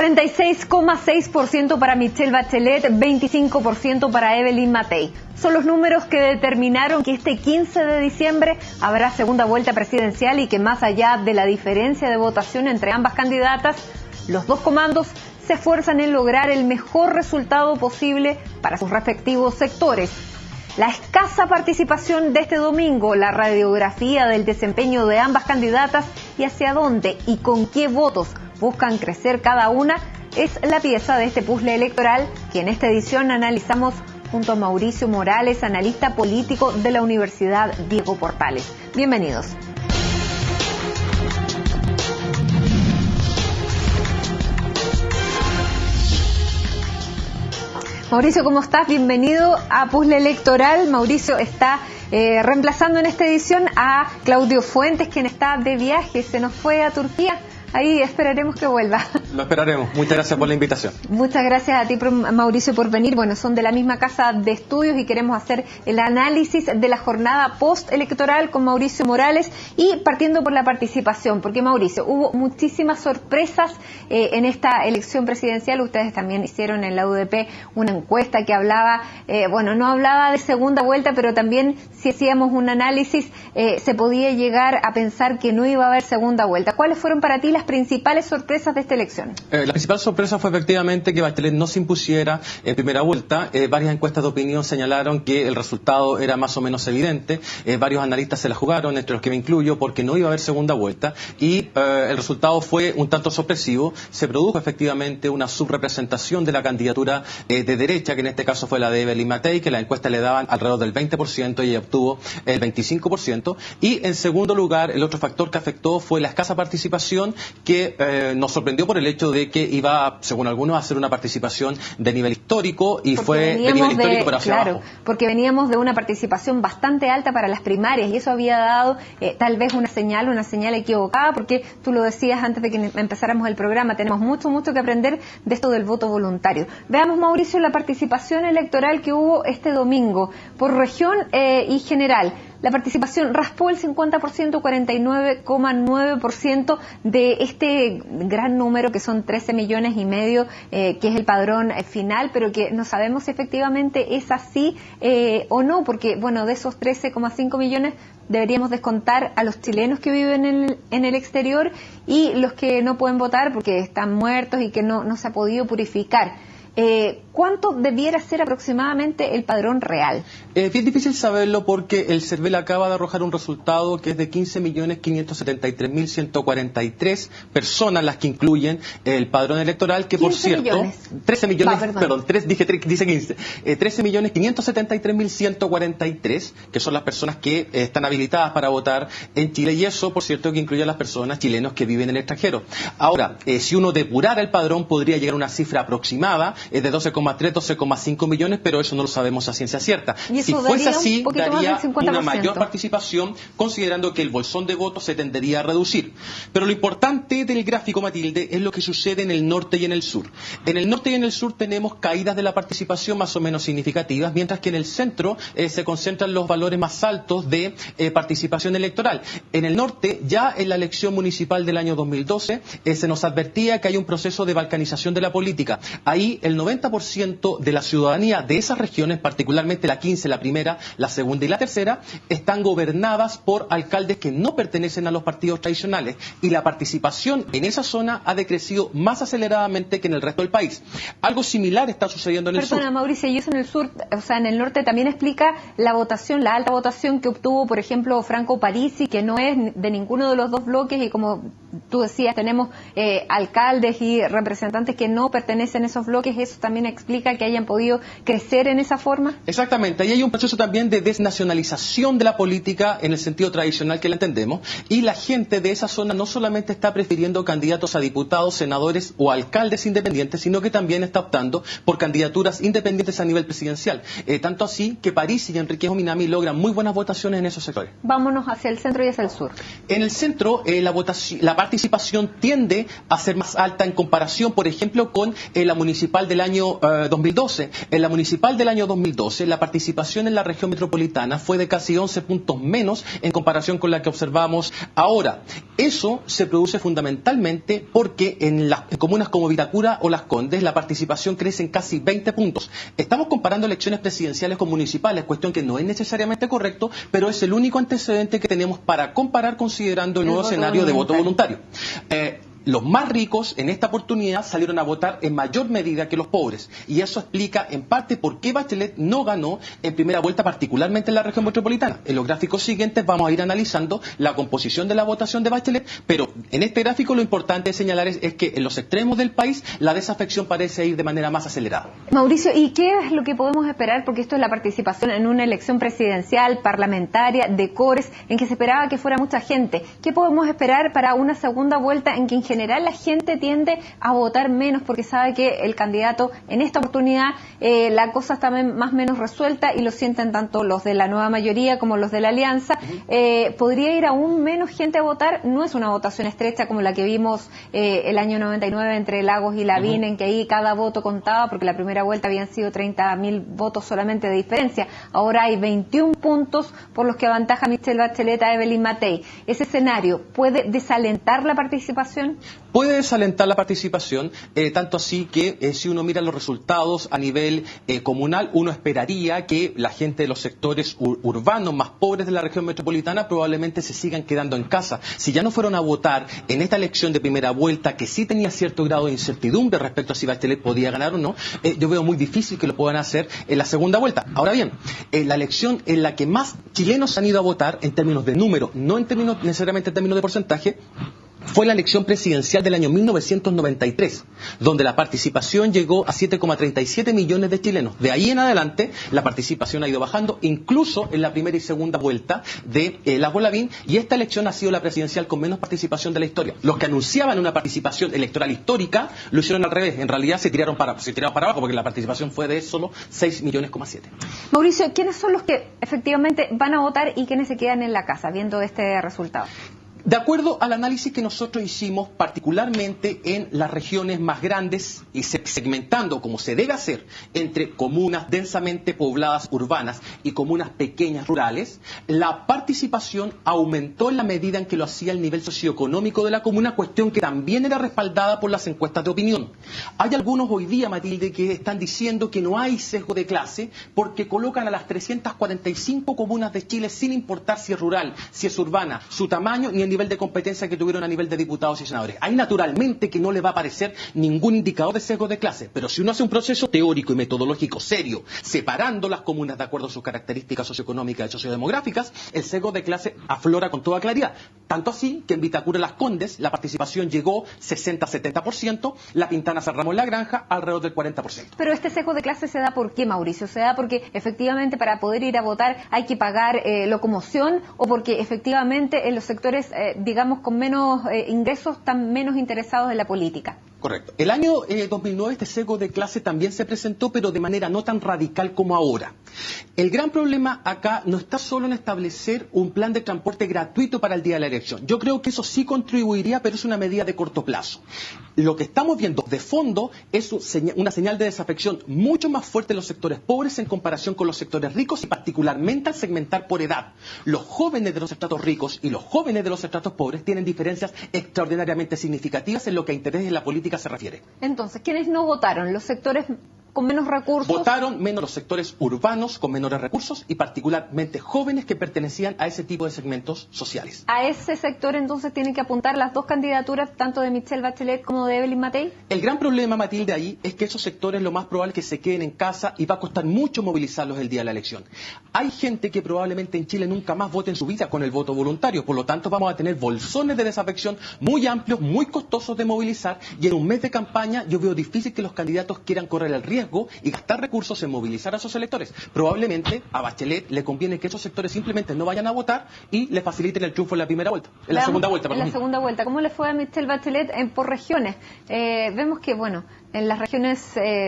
46,6% para Michelle Bachelet, 25% para Evelyn Matei. Son los números que determinaron que este 15 de diciembre habrá segunda vuelta presidencial y que más allá de la diferencia de votación entre ambas candidatas, los dos comandos se esfuerzan en lograr el mejor resultado posible para sus respectivos sectores. La escasa participación de este domingo, la radiografía del desempeño de ambas candidatas y hacia dónde y con qué votos buscan crecer cada una, es la pieza de este puzzle electoral que en esta edición analizamos junto a Mauricio Morales, analista político de la Universidad Diego Portales. Bienvenidos. Mauricio, ¿cómo estás? Bienvenido a Puzzle Electoral. Mauricio está reemplazando en esta edición a Claudio Fuentes, quien está de viaje, se nos fue a Turquía. Ahí esperaremos que vuelva. Lo esperaremos. Muchas gracias por la invitación. Muchas gracias a ti, Mauricio, por venir. Bueno, son de la misma casa de estudios y queremos hacer el análisis de la jornada postelectoral con Mauricio Morales y partiendo por la participación, porque Mauricio, hubo muchísimas sorpresas en esta elección presidencial. Ustedes también hicieron en la UDP una encuesta que hablaba, no hablaba de segunda vuelta, pero también si hacíamos un análisis se podía llegar a pensar que no iba a haber segunda vuelta. ¿Cuáles fueron para ti las principales sorpresas de esta elección? La principal sorpresa fue efectivamente que Bachelet no se impusiera en primera vuelta. Varias encuestas de opinión señalaron que el resultado era más o menos evidente. Varios analistas se la jugaron, entre los que me incluyo, porque no iba a haber segunda vuelta y el resultado fue un tanto sorpresivo. Se produjo efectivamente una subrepresentación de la candidatura de derecha, que en este caso fue la de Evelyn Matei, que la encuesta le daban alrededor del 20% y ella obtuvo el 25%. Y en segundo lugar, el otro factor que afectó fue la escasa participación, que nos sorprendió por el hecho de que iba, según algunos, a hacer una participación de nivel histórico y fue de nivel histórico pero hacia abajo. Porque veníamos de una participación bastante alta para las primarias y eso había dado tal vez una señal equivocada, porque tú lo decías antes de que empezáramos el programa, tenemos mucho que aprender de esto del voto voluntario. Veamos, Mauricio, la participación electoral que hubo este domingo por región y general. La participación raspó el 50%, 49,9% de este gran número que son 13 millones y medio, que es el padrón final, pero que no sabemos si efectivamente es así o no, porque de esos 13,5 millones deberíamos descontar a los chilenos que viven en el exterior y los que no pueden votar porque están muertos y que no se ha podido purificar. ¿Cuánto debiera ser aproximadamente el padrón real? Es bien difícil saberlo porque el CERVEL acaba de arrojar un resultado que es de 15.573.143 personas las que incluyen el padrón electoral, que por cierto... millones. 13 millones, dice 15. 13.573.143, que son las personas que están habilitadas para votar en Chile, y eso, por cierto, que incluye a las personas chilenos que viven en el extranjero. Ahora, si uno depurara el padrón, podría llegar a una cifra aproximada de 12,5 millones, pero eso no lo sabemos a ciencia cierta. Si fuese así, daría una mayor participación, considerando que el bolsón de votos se tendería a reducir. Pero lo importante del gráfico, Matilde, es lo que sucede en el norte y en el sur. En el norte y en el sur tenemos caídas de la participación más o menos significativas, mientras que en el centro se concentran los valores más altos de participación electoral. En el norte, ya en la elección municipal del año 2012, se nos advertía que hay un proceso de balcanización de la política. Ahí el 90% de la ciudadanía de esas regiones, particularmente la 15, la primera, la segunda y la tercera, están gobernadas por alcaldes que no pertenecen a los partidos tradicionales y la participación en esa zona ha decrecido más aceleradamente que en el resto del país. Algo similar está sucediendo en el sur. Mauricio, y eso en el sur, en el norte también explica la votación, la alta votación que obtuvo, por ejemplo, Franco Parisi, que no es de ninguno de los dos bloques y como tú decías, tenemos alcaldes y representantes que no pertenecen a esos bloques. ¿Eso también explica que hayan podido crecer en esa forma? Exactamente, ahí hay un proceso también de desnacionalización de la política en el sentido tradicional que la entendemos, y la gente de esa zona no solamente está prefiriendo candidatos a diputados, senadores o alcaldes independientes, sino que también está optando por candidaturas independientes a nivel presidencial. Tanto así que París y Enrique Minami logran muy buenas votaciones en esos sectores. Vámonos hacia el centro y hacia el sur. En el centro, la participación tiende a ser más alta en comparación, por ejemplo, con la municipal del año 2012. En la municipal del año 2012, la participación en la región metropolitana fue de casi 11 puntos menos en comparación con la que observamos ahora. Eso se produce fundamentalmente porque en las comunas como Vitacura o Las Condes la participación crece en casi 20 puntos. Estamos comparando elecciones presidenciales con municipales, cuestión que no es necesariamente correcto, pero es el único antecedente que tenemos para comparar considerando el nuevo escenario de voto voluntario. Los más ricos en esta oportunidad salieron a votar en mayor medida que los pobres, y eso explica en parte por qué Bachelet no ganó en primera vuelta, particularmente en la región metropolitana. En los gráficos siguientes vamos a ir analizando la composición de la votación de Bachelet, pero en este gráfico lo importante de señalar es que en los extremos del país la desafección parece ir de manera más acelerada. Mauricio, ¿y qué es lo que podemos esperar? Porque esto es la participación en una elección presidencial, parlamentaria, de Cores, en que se esperaba que fuera mucha gente. ¿Qué podemos esperar para una segunda vuelta en que en general la gente tiende a votar menos porque sabe que el candidato en esta oportunidad la cosa está más o menos resuelta y lo sienten tanto los de la nueva mayoría como los de la alianza? ¿Podría ir aún menos gente a votar? No es una votación estrecha como la que vimos el año 99 entre Lagos y Lavín, en que ahí cada voto contaba, porque la primera vuelta habían sido 30.000 votos solamente de diferencia. Ahora hay 21 puntos por los que aventaja Michelle Bachelet a Evelyn Matei. ¿Ese escenario puede desalentar la participación? Puede desalentar la participación, tanto así que si uno mira los resultados a nivel comunal, uno esperaría que la gente de los sectores urbanos más pobres de la región metropolitana probablemente se sigan quedando en casa. Si ya no fueron a votar en esta elección de primera vuelta, que sí tenía cierto grado de incertidumbre respecto a si Bachelet podía ganar o no, yo veo muy difícil que lo puedan hacer en la segunda vuelta. Ahora bien, la elección en la que más chilenos han ido a votar en términos de número, no en términos necesariamente en términos de porcentaje, fue la elección presidencial del año 1993, donde la participación llegó a 7,37 millones de chilenos. De ahí en adelante, la participación ha ido bajando, incluso en la primera y segunda vuelta de Lagos Lavín, y esta elección ha sido la presidencial con menos participación de la historia. Los que anunciaban una participación electoral histórica lo hicieron al revés. En realidad se tiraron para abajo, porque la participación fue de solo 6,7 millones. Mauricio, ¿quiénes son los que efectivamente van a votar y quiénes se quedan en la casa viendo este resultado? De acuerdo al análisis que nosotros hicimos, particularmente en las regiones más grandes y segmentando como se debe hacer entre comunas densamente pobladas urbanas y comunas pequeñas rurales, la participación aumentó en la medida en que lo hacía el nivel socioeconómico de la comuna, cuestión que también era respaldada por las encuestas de opinión. Hay algunos hoy día, Matilde, que están diciendo que no hay sesgo de clase porque colocan a las 345 comunas de Chile sin importar si es rural, si es urbana, su tamaño ni el nivel de competencia que tuvieron a nivel de diputados y senadores. Ahí naturalmente que no le va a aparecer ningún indicador de sesgo de clase, pero si uno hace un proceso teórico y metodológico serio, separando las comunas de acuerdo a sus características socioeconómicas y sociodemográficas, el sesgo de clase aflora con toda claridad. Tanto así que en Vitacura Las Condes la participación llegó 60-70%, La Pintana San Ramón La Granja alrededor del 40%. Pero este sesgo de clase se da ¿por qué, Mauricio? ¿Se da porque efectivamente para poder ir a votar hay que pagar locomoción o porque efectivamente en los sectores digamos, con menos ingresos, están menos interesados en la política? Correcto. El año 2009 este sesgo de clase también se presentó, pero de manera no tan radical como ahora. El gran problema acá no está solo en establecer un plan de transporte gratuito para el día de la elección. Yo creo que eso sí contribuiría, pero es una medida de corto plazo. Lo que estamos viendo de fondo es una señal de desafección mucho más fuerte en los sectores pobres en comparación con los sectores ricos y particularmente al segmentar por edad. Los jóvenes de los estratos ricos y los jóvenes de los estratos pobres tienen diferencias extraordinariamente significativas en lo que a interés de la política se refiere. Entonces, ¿quiénes no votaron? ¿Los sectores con menos recursos? Votaron menos los sectores urbanos con menores recursos y particularmente jóvenes que pertenecían a ese tipo de segmentos sociales. ¿A ese sector entonces tienen que apuntar las dos candidaturas, tanto de Michelle Bachelet como de Evelyn Matei? El gran problema, Matilde, ahí es que esos sectores lo más probable es que se queden en casa y va a costar mucho movilizarlos el día de la elección. Hay gente que probablemente en Chile nunca más vote en su vida con el voto voluntario, por lo tanto vamos a tener bolsones de desafección muy amplios, muy costosos de movilizar, y en un mes de campaña yo veo difícil que los candidatos quieran correr el riesgo y gastar recursos en movilizar a esos electores. Probablemente a Bachelet le conviene que esos sectores simplemente no vayan a votar y le faciliten el triunfo en la primera vuelta, la segunda vuelta. ¿Cómo le fue a Michelle Bachelet por regiones? Vemos que, bueno, En las regiones,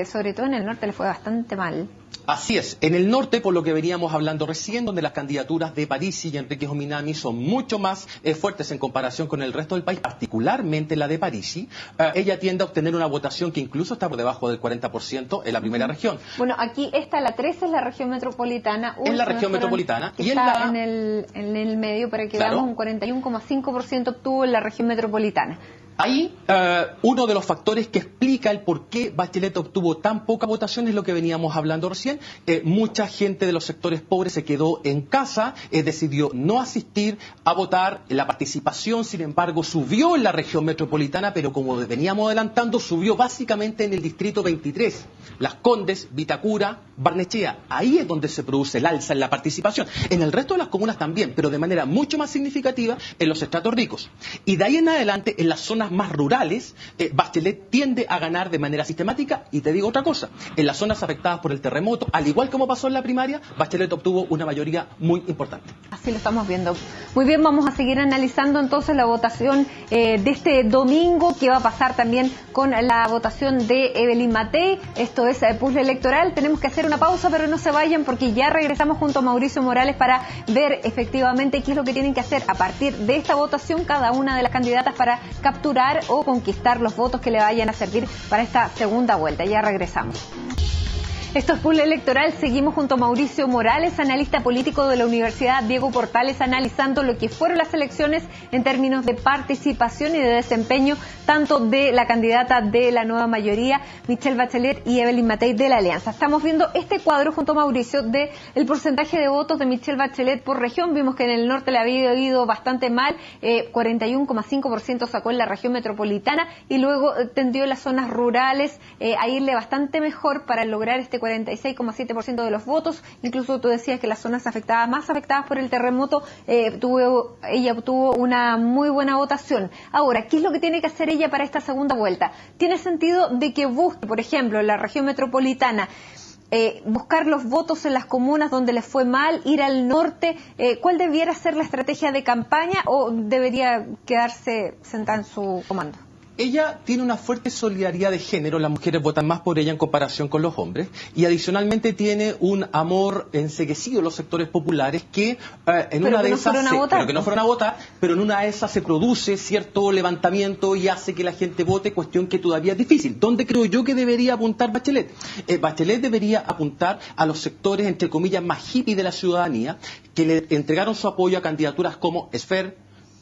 sobre todo en el norte, le fue bastante mal. Así es. En el norte, por lo que veníamos hablando recién, donde las candidaturas de Parisi y Enrique Jominami son mucho más fuertes en comparación con el resto del país, particularmente la de Parisi, ella tiende a obtener una votación que incluso está por debajo del 40% en la primera región. Bueno, aquí está la 13, es la región metropolitana. En la región metropolitana. Y está en el medio, para que veamos, un 41,5% obtuvo en la región metropolitana. Ahí, uno de los factores que explica el por qué Bachelet obtuvo tan poca votación es lo que veníamos hablando recién. Mucha gente de los sectores pobres se quedó en casa, decidió no asistir a votar. La participación, sin embargo, subió en la región metropolitana, pero como veníamos adelantando, subió básicamente en el distrito 23. Las Condes, Vitacura, Barnechea. Ahí es donde se produce el alza en la participación. En el resto de las comunas también, pero de manera mucho más significativa en los estratos ricos. Y de ahí en adelante, en las zonas más rurales, Bachelet tiende a ganar de manera sistemática. Y te digo otra cosa, en las zonas afectadas por el terremoto, al igual como pasó en la primaria, Bachelet obtuvo una mayoría muy importante. Así lo estamos viendo. Muy bien, vamos a seguir analizando entonces la votación de este domingo, que va a pasar también con la votación de Evelyn Matei. Esto es puzzle electoral. Tenemos que hacer una pausa, pero no se vayan, porque ya regresamos junto a Mauricio Morales para ver efectivamente qué es lo que tienen que hacer a partir de esta votación cada una de las candidatas para capturar o conquistar los votos que le vayan a servir para esta segunda vuelta. Ya regresamos. Esto es Puzzle Electoral. Seguimos junto a Mauricio Morales, analista político de la Universidad Diego Portales, analizando lo que fueron las elecciones en términos de participación y de desempeño, tanto de la candidata de la nueva mayoría, Michelle Bachelet, y Evelyn Matei de la Alianza. Estamos viendo este cuadro junto a Mauricio de el porcentaje de votos de Michelle Bachelet por región. Vimos que en el norte le había ido bastante mal, 41,5% sacó en la región metropolitana, y luego tendió en las zonas rurales a irle bastante mejor para lograr este 46,7% de los votos. Incluso tú decías que las zonas afectadas, más afectadas por el terremoto, ella obtuvo una muy buena votación. Ahora, ¿qué es lo que tiene que hacer ella para esta segunda vuelta? ¿Tiene sentido de que busque, por ejemplo, en la región metropolitana, buscar los votos en las comunas donde les fue mal, ir al norte? ¿Cuál debiera ser la estrategia de campaña, o debería quedarse sentada en su comando? Ella tiene una fuerte solidaridad de género, las mujeres votan más por ella en comparación con los hombres, y adicionalmente tiene un amor enceguecido en los sectores populares que en una de esas pero en una de esas se produce cierto levantamiento y hace que la gente vote, cuestión que todavía es difícil. ¿Dónde creo yo que debería apuntar Bachelet? Bachelet debería apuntar a los sectores, entre comillas, más hippies de la ciudadanía, que le entregaron su apoyo a candidaturas como Esfer,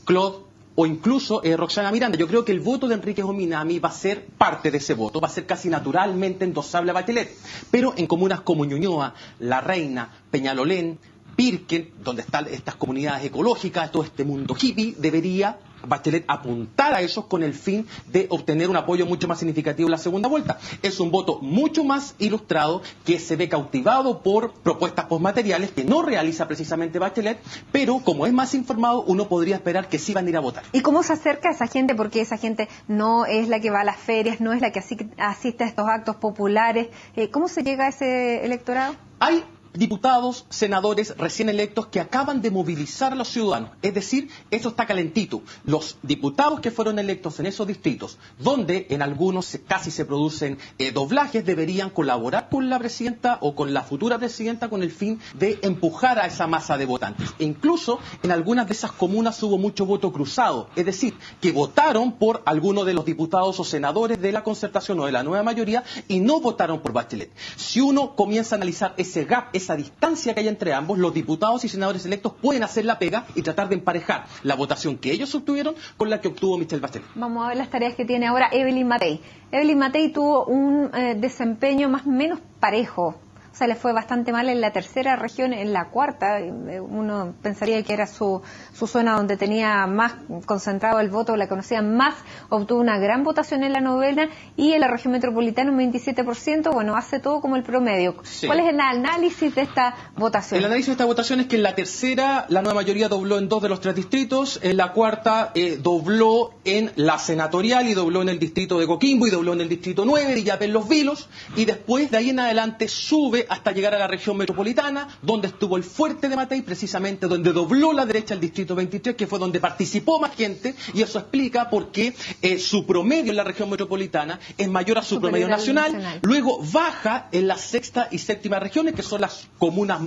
Claude o incluso Roxana Miranda. Yo creo que el voto de Enrique Jominami va a ser parte de ese voto, va a ser casi naturalmente endosable a Bachelet. Pero en comunas como Ñuñoa, La Reina, Peñalolén, Pirque, donde están estas comunidades ecológicas, todo este mundo hippie, debería Bachelet apuntar a esos con el fin de obtener un apoyo mucho más significativo en la segunda vuelta. Es un voto mucho más ilustrado, que se ve cautivado por propuestas postmateriales que no realiza precisamente Bachelet, pero como es más informado, uno podría esperar que sí van a ir a votar. ¿Y cómo se acerca a esa gente? Porque esa gente no es la que va a las ferias, no es la que asiste a estos actos populares. ¿Cómo se llega a ese electorado? Hay diputados, senadores recién electos que acaban de movilizar a los ciudadanos. Es decir, eso está calentito. Los diputados que fueron electos en esos distritos, donde en algunos casi se producen doblajes, deberían colaborar con la presidenta o con la futura presidenta con el fin de empujar a esa masa de votantes. E incluso en algunas de esas comunas hubo mucho voto cruzado. Es decir, que votaron por alguno de los diputados o senadores de la Concertación o de la nueva mayoría y no votaron por Bachelet. Si uno comienza a analizar ese gap, esa distancia que hay entre ambos, los diputados y senadores electos pueden hacer la pega y tratar de emparejar la votación que ellos obtuvieron con la que obtuvo Michelle Bachelet. Vamos a ver las tareas que tiene ahora Evelyn Matei. Evelyn Matei tuvo un desempeño más o menos parejo. O sea, le fue bastante mal en la tercera región, en la cuarta. Uno pensaría que era su zona donde tenía más concentrado el voto, la conocían más. Obtuvo una gran votación en la novena, y en la región metropolitana un 27%. Bueno, hace todo como el promedio. Sí. ¿Cuál es el análisis de esta votación? El análisis de esta votación es que en la tercera la nueva mayoría dobló en 2 de los 3 distritos, en la cuarta dobló en la senatorial y dobló en el distrito de Coquimbo y dobló en el distrito 9 de Illapel Los Vilos, y después de ahí en adelante sube fue hasta llegar a la región metropolitana, donde estuvo el fuerte de Matei, precisamente donde dobló la derecha el distrito 23, que fue donde participó más gente, y eso explica por qué su promedio en la región metropolitana es mayor a su promedio nacional. Luego baja en las sexta y séptima regiones, que son las comunas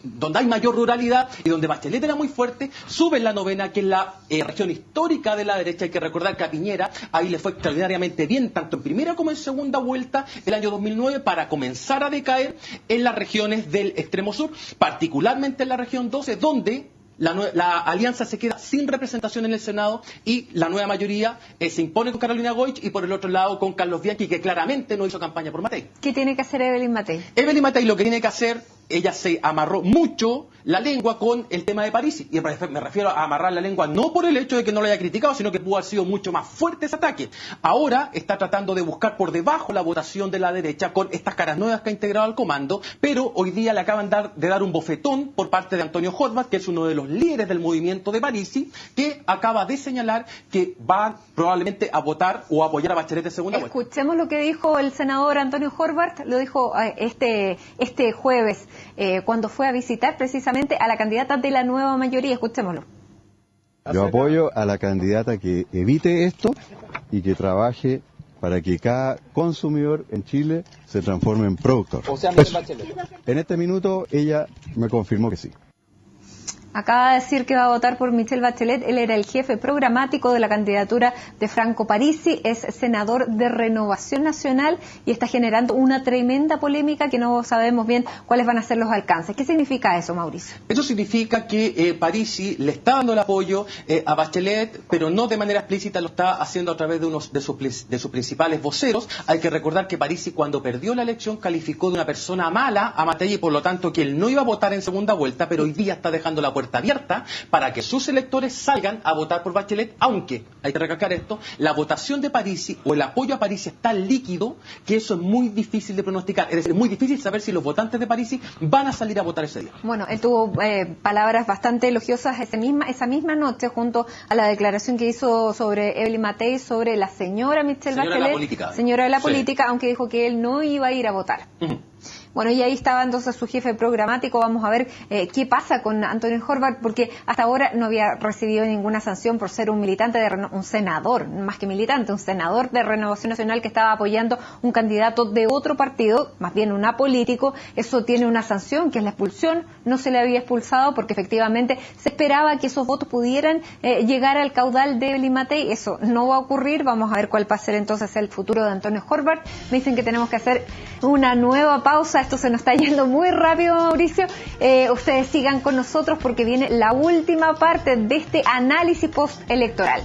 donde hay mayor ruralidad y donde Bachelet era muy fuerte. Sube en la novena, que es la región histórica de la derecha. Hay que recordar que a Piñera ahí le fue extraordinariamente bien, tanto en primera como en segunda vuelta el año 2009, para comenzar a decaer en las regiones del extremo sur, particularmente en la región 12, donde la alianza se queda sin representación en el Senado y la nueva mayoría se impone con Carolina Goich, y por el otro lado con Carlos Bianchi, que claramente no hizo campaña por Matei. ¿Qué tiene que hacer Evelyn Matei? Evelyn Matei lo que tiene que hacer, ella se amarró mucho la lengua con el tema de Parisi, y me refiero a amarrar la lengua no por el hecho de que no lo haya criticado, sino que pudo haber sido mucho más fuerte ese ataque. Ahora está tratando de buscar por debajo la votación de la derecha con estas caras nuevas que ha integrado al comando, pero hoy día le acaban de dar un bofetón por parte de Antonio Horvath, que es uno de los líderes del movimiento de Parisi, que acaba de señalar que va probablemente a votar o a apoyar a Bachelet de segunda vuelta. Escuchemos lo que dijo el senador Antonio Horvath, lo dijo este jueves, cuando fue a visitar precisamente a la candidata de la nueva mayoría. Escuchémoslo. Yo apoyo a la candidata que evite esto y que trabaje para que cada consumidor en Chile se transforme en productor. O sea, Bachelet. En este minuto ella me confirmó que sí. Acaba de decir que va a votar por Michelle Bachelet. Él era el jefe programático de la candidatura de Franco Parisi, es senador de Renovación Nacional y está generando una tremenda polémica que no sabemos bien cuáles van a ser los alcances. ¿Qué significa eso, Mauricio? Eso significa que Parisi le está dando el apoyo a Bachelet, pero no de manera explícita, lo está haciendo a través de sus principales voceros. Hay que recordar que Parisi, cuando perdió la elección, calificó de una persona mala a Matei, y por lo tanto que él no iba a votar en segunda vuelta, pero hoy día está dejando la puerta abierta para que sus electores salgan a votar por Bachelet, aunque, hay que recalcar esto, la votación de Parisi o el apoyo a Parisi es tan líquido que eso es muy difícil de pronosticar. Es decir, es muy difícil saber si los votantes de Parisi van a salir a votar ese día. Bueno, él tuvo palabras bastante elogiosas esa misma noche, junto a la declaración que hizo sobre Evelyn Matei, sobre la señora Michelle Bachelet, señora de la política, aunque dijo que él no iba a ir a votar. Bueno, y ahí estaba entonces su jefe programático. Vamos a ver qué pasa con Antonio Horvath, porque hasta ahora no había recibido ninguna sanción por ser un militante, un senador, más que militante, un senador de Renovación Nacional que estaba apoyando un candidato de otro partido, más bien un apolítico. Eso tiene una sanción, que es la expulsión. No se le había expulsado porque efectivamente se esperaba que esos votos pudieran llegar al caudal de Evelyn Matei. Eso no va a ocurrir. Vamos a ver cuál va a ser entonces el futuro de Antonio Horvath. Me dicen que tenemos que hacer una nueva pausa. Esto se nos está yendo muy rápido, Mauricio. Ustedes sigan con nosotros porque viene la última parte de este análisis postelectoral.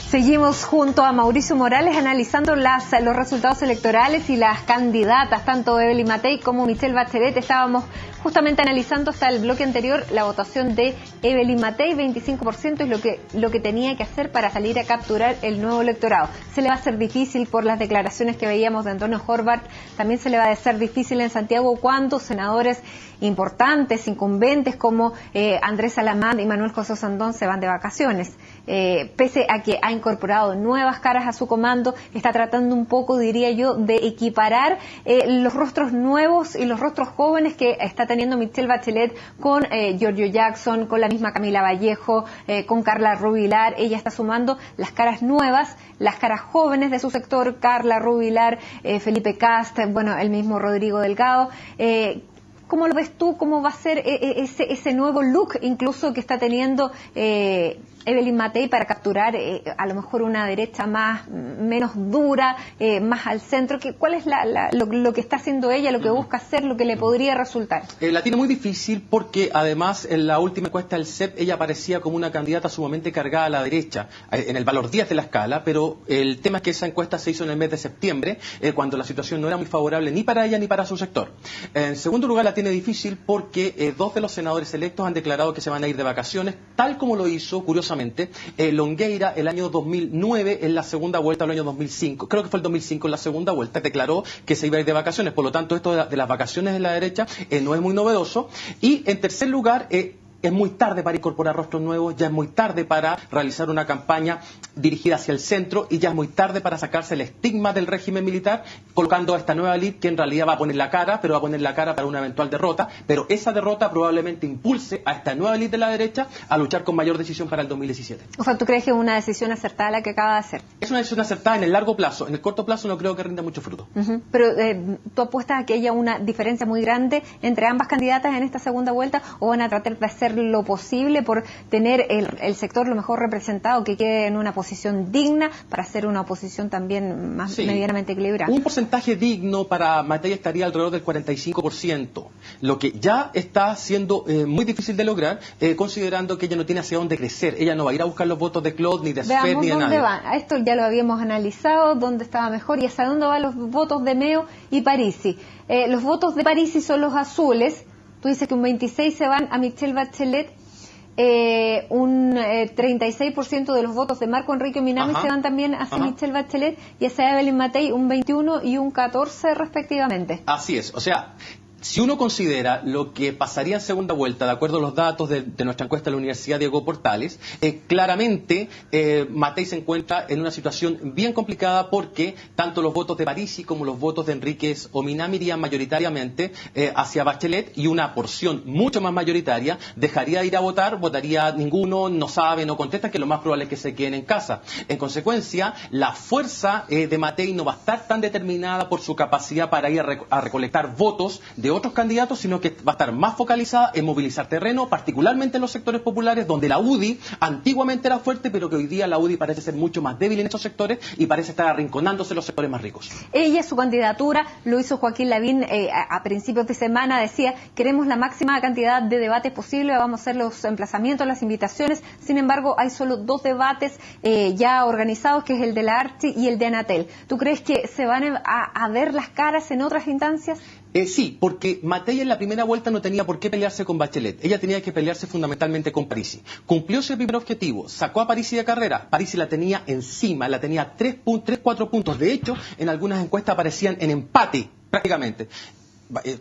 Seguimos junto a Mauricio Morales analizando los resultados electorales y las candidatas, tanto Evelyn Matei como Michelle Bachelet. Estábamos justamente analizando hasta el bloque anterior la votación de Evelyn Matei, 25% es lo que tenía que hacer para salir a capturar el nuevo electorado. Se le va a hacer difícil por las declaraciones que veíamos de Antonio Horvath, también se le va a hacer difícil en Santiago cuando senadores importantes, incumbentes como Andrés Salamán y Manuel José Sandón se van de vacaciones. Pese a que ha incorporado nuevas caras a su comando, está tratando un poco, diría yo, de equiparar los rostros nuevos y los rostros jóvenes que está teniendo Michelle Bachelet con Giorgio Jackson, con la misma Camila Vallejo, con Carla Rubilar. Ella está sumando las caras nuevas, las caras jóvenes de su sector, Carla Rubilar, Felipe Kast, bueno, el mismo Rodrigo Delgado. ¿Cómo lo ves tú? ¿Cómo va a ser ese nuevo look incluso que está teniendo Evelyn Matei para capturar a lo mejor una derecha menos dura, más al centro? ¿Cuál es lo que está haciendo ella, lo que busca hacer, lo que le podría resultar? La tiene muy difícil porque además en la última encuesta del CEP ella aparecía como una candidata sumamente cargada a la derecha, en el valor 10 de la escala, pero el tema es que esa encuesta se hizo en el mes de septiembre, cuando la situación no era muy favorable ni para ella ni para su sector. En segundo lugar, la tiene difícil porque dos de los senadores electos han declarado que se van a ir de vacaciones, tal como lo hizo, curiosamente, Longueira el año 2009 en la segunda vuelta, el año 2005, creo que fue el 2005 en la segunda vuelta, declaró que se iba a ir de vacaciones. Por lo tanto, esto de las vacaciones de la derecha no es muy novedoso. Y en tercer lugar, es muy tarde para incorporar rostros nuevos, ya es muy tarde para realizar una campaña dirigida hacia el centro y ya es muy tarde para sacarse el estigma del régimen militar, colocando a esta nueva élite que en realidad va a poner la cara, pero va a poner la cara para una eventual derrota, pero esa derrota probablemente impulse a esta nueva élite de la derecha a luchar con mayor decisión para el 2017. O sea, ¿tú crees que es una decisión acertada la que acaba de hacer? Es una decisión acertada en el largo plazo, en el corto plazo no creo que rinda mucho fruto. Pero ¿tú apuestas a que haya una diferencia muy grande entre ambas candidatas en esta segunda vuelta o van a tratar de hacer lo posible por tener el sector lo mejor representado, que quede en una posición digna para hacer una oposición también más medianamente equilibrada? Un porcentaje digno para Matei estaría alrededor del 45%, lo que ya está siendo muy difícil de lograr, considerando que ella no tiene hacia dónde crecer. Ella no va a ir a buscar los votos de Claude, ni de Sfer, ni de nadie. ¿Dónde va? A esto ya lo habíamos analizado, dónde estaba mejor y hacia dónde van los votos de Meo y Parisi. Los votos de Parisi son los azules. Tú dices que un 26% se van a Michelle Bachelet, un 36% de los votos de Marco Enrique Minami se van también hacia Michelle Bachelet y hacia Evelyn Matei, un 21% y un 14% respectivamente. Así es, o sea, si uno considera lo que pasaría en segunda vuelta, de acuerdo a los datos de nuestra encuesta de la Universidad Diego Portales, claramente Matei se encuentra en una situación bien complicada porque tanto los votos de Parisi como los votos de Enríquez o Minami irían mayoritariamente hacia Bachelet y una porción mucho más mayoritaria dejaría de ir a votar, votaría ninguno, no sabe, no contesta, que lo más probable es que se queden en casa. En consecuencia, la fuerza de Matei no va a estar tan determinada por su capacidad para ir a recolectar votos de otros candidatos, sino que va a estar más focalizada en movilizar terreno, particularmente en los sectores populares, donde la UDI antiguamente era fuerte, pero que hoy día la UDI parece ser mucho más débil en esos sectores y parece estar arrinconándose en los sectores más ricos. Ella, su candidatura, lo hizo Joaquín Lavín a principios de semana, decía, queremos la máxima cantidad de debates posible, vamos a hacer los emplazamientos, las invitaciones, sin embargo, hay solo 2 debates ya organizados, que es el de la Archi y el de Anatel. ¿Tú crees que se van a ver las caras en otras instancias? Sí, porque Matei en la primera vuelta no tenía por qué pelearse con Bachelet. Ella tenía que pelearse fundamentalmente con Parisi. Cumplió ese primer objetivo, sacó a Parisi de carrera. Parisi la tenía encima, la tenía 3-4 puntos. De hecho, en algunas encuestas aparecían en empate, prácticamente.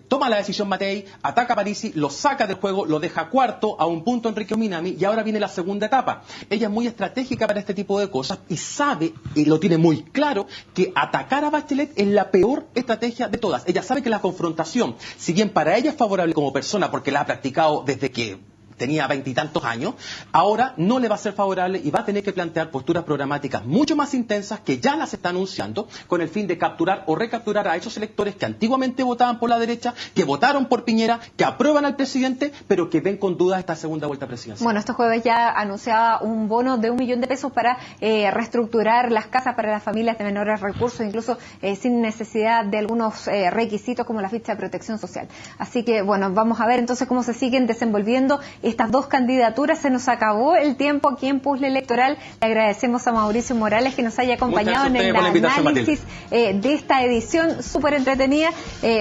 Toma la decisión Matei, ataca a Parisi, lo saca del juego, lo deja cuarto a un punto Enrique Minami y ahora viene la segunda etapa. Ella es muy estratégica para este tipo de cosas y sabe, y lo tiene muy claro, que atacar a Bachelet es la peor estrategia de todas. Ella sabe que la confrontación, si bien para ella es favorable como persona porque la ha practicado desde que tenía 20 y tantos años, ahora no le va a ser favorable y va a tener que plantear posturas programáticas mucho más intensas que ya las está anunciando con el fin de capturar o recapturar a esos electores que antiguamente votaban por la derecha, que votaron por Piñera, que aprueban al presidente, pero que ven con dudas esta segunda vuelta presidencial. Bueno, este jueves ya anunciaba un bono de $1 millón para reestructurar las casas para las familias de menores recursos, incluso sin necesidad de algunos requisitos como la ficha de protección social. Así que, bueno, vamos a ver entonces cómo se siguen desenvolviendo estas 2 candidaturas. Se nos acabó el tiempo aquí en Puzzle Electoral. Le agradecemos a Mauricio Morales que nos haya acompañado en el análisis de esta edición súper entretenida,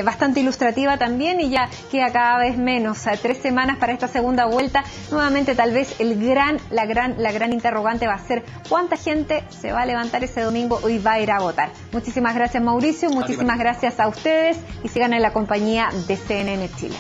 bastante ilustrativa también, y ya queda cada vez menos, 3 semanas para esta segunda vuelta. Nuevamente tal vez la gran interrogante va a ser cuánta gente se va a levantar ese domingo y va a ir a votar. Muchísimas gracias Mauricio, muchísimas gracias a ustedes y sigan en la compañía de CNN Chile.